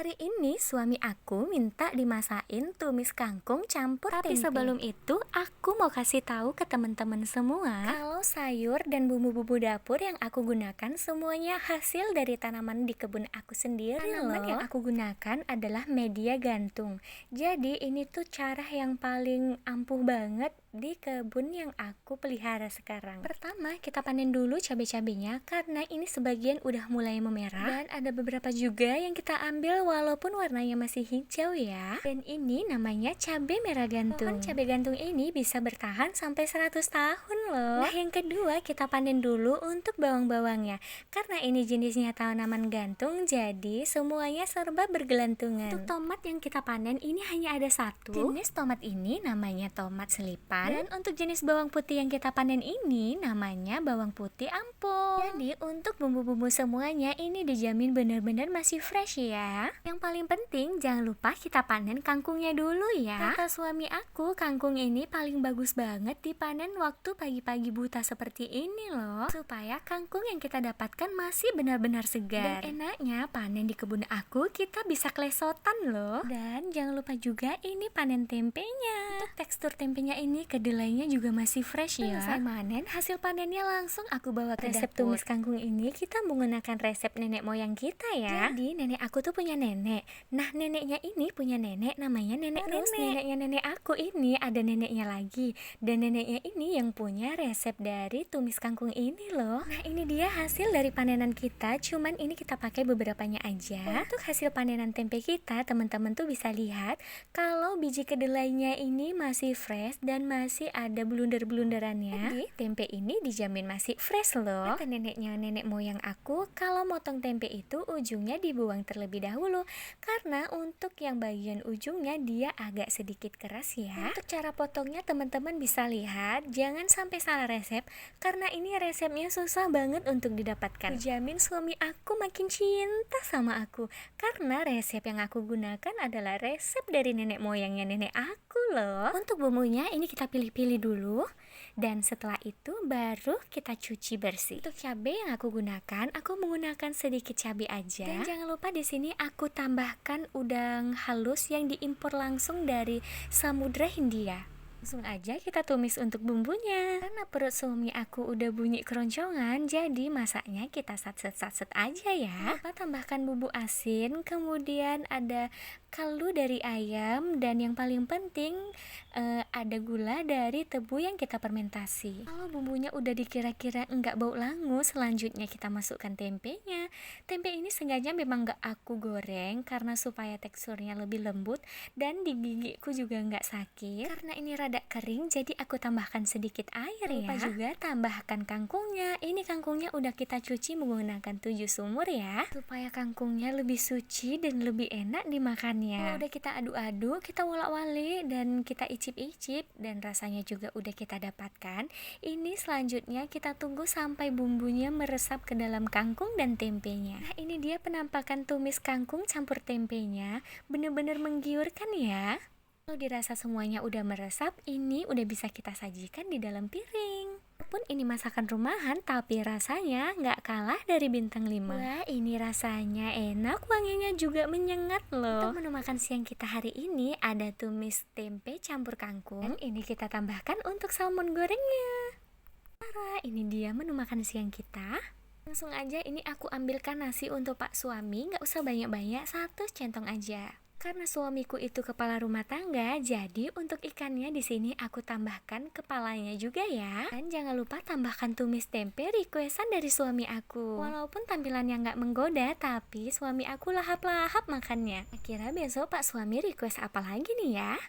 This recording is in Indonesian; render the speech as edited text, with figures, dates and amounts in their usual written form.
Hari ini suami aku minta dimasakin tumis kangkung campur tempe. Tapi sebelum itu aku mau kasih tahu ke teman-teman semua kalau sayur dan bumbu-bumbu dapur yang aku gunakan semuanya hasil dari tanaman di kebun aku sendiri. Tanaman yang aku gunakan adalah media gantung. Jadi ini tuh cara yang paling ampuh banget di kebun yang aku pelihara sekarang. Pertama kita panen dulu cabai-cabainya karena ini sebagian udah mulai memerah, dan ada beberapa juga yang kita ambil walaupun warnanya masih hijau ya. Dan ini namanya cabai merah gantung. Cabai gantung ini bisa bertahan sampai 100 tahun loh. Nah yang kedua kita panen dulu untuk bawang-bawangnya. Karena ini jenisnya tanaman gantung jadi semuanya serba bergelantungan. Untuk tomat yang kita panen ini hanya ada satu. Jenis tomat ini namanya tomat selipan. Dan untuk jenis bawang putih yang kita panen ini namanya bawang putih ampung. Jadi untuk bumbu-bumbu semuanya ini dijamin benar-benar masih fresh ya. Yang paling penting jangan lupa kita panen kangkungnya dulu ya. Kata suami aku kangkung ini paling bagus banget dipanen waktu pagi-pagi buta seperti ini loh, supaya kangkung yang kita dapatkan masih benar-benar segar. Dan enaknya panen di kebun aku kita bisa klesotan loh. Dan jangan lupa juga ini panen tempenya. Untuk tekstur tempenya ini kedelainya juga masih fresh ya. Selesai manen, hasil panennya langsung aku bawa ke resep dapur. Tumis kangkung ini kita menggunakan resep nenek moyang kita ya. Jadi nenek aku tuh punya nenek. Nah neneknya ini punya nenek namanya nenek nenek. Neneknya nenek aku ini ada neneknya lagi. Dan neneknya ini yang punya resep dari tumis kangkung ini loh. Nah ini dia hasil dari panenan kita. Cuman ini kita pakai beberapanya aja. Untuk hasil panenan tempe kita teman-teman tuh bisa lihat kalau biji kedelainya ini masih fresh dan masih ada blunder-blunderannya. Jadi tempe ini dijamin masih fresh loh. Kata neneknya nenek moyang aku kalau motong tempe itu ujungnya dibuang terlebih dahulu karena untuk yang bagian ujungnya dia agak sedikit keras ya. Untuk cara potongnya teman-teman bisa lihat, jangan sampai salah resep karena ini resepnya susah banget untuk didapatkan. Dijamin suami aku makin cinta sama aku karena resep yang aku gunakan adalah resep dari nenek moyangnya nenek aku loh. Untuk bumbunya ini kita pilih-pilih dulu dan setelah itu baru kita cuci bersih. Untuk cabai yang aku gunakan, aku menggunakan sedikit cabai aja. Dan jangan lupa di sini aku tambahkan udang halus yang diimpor langsung dari Samudra Hindia. Langsung aja kita tumis untuk bumbunya. Karena perut suami aku udah bunyi keroncongan, jadi masaknya kita satset-satset aja ya. Lupa tambahkan bumbu asin, kemudian ada kaldu dari ayam, dan yang paling penting ada gula dari tebu yang kita fermentasi. Kalau bumbunya udah dikira-kira enggak bau langu, selanjutnya kita masukkan tempenya. Tempe ini sengaja memang enggak aku goreng karena supaya teksturnya lebih lembut dan di gigiku juga enggak sakit. Karena ini rada kering jadi aku tambahkan sedikit air ya. Lupa juga tambahkan kangkungnya. Ini kangkungnya udah kita cuci menggunakan 7 sumur ya, supaya kangkungnya lebih suci dan lebih enak dimakannya. Kalau udah kita aduk-aduk, kita wolak-walik dan kita icip-icip dan rasanya juga udah kita dapatkan. Ini selanjutnya kita tunggu sampai bumbunya meresap ke dalam kangkung dan tempenya. Nah ini dia penampakan tumis kangkung campur tempenya, bener-bener menggiurkan ya. Kalau dirasa semuanya udah meresap, ini udah bisa kita sajikan di dalam piring. Walaupun ini masakan rumahan, tapi rasanya nggak kalah dari bintang 5. Wah, ini rasanya enak, wanginya juga menyengat loh. Untuk menu makan siang kita hari ini ada tumis tempe campur kangkung. Dan ini kita tambahkan untuk salmon gorengnya. Ini dia menu makan siang kita. Langsung aja ini aku ambilkan nasi untuk Pak suami, nggak usah banyak-banyak, 1 centong aja. Karena suamiku itu kepala rumah tangga, jadi untuk ikannya di sini aku tambahkan kepalanya juga ya. Dan jangan lupa tambahkan tumis tempe requestan dari suami aku. Walaupun tampilannya nggak menggoda, tapi suami aku lahap-lahap makannya. Kira besok Pak suami request apa lagi nih ya?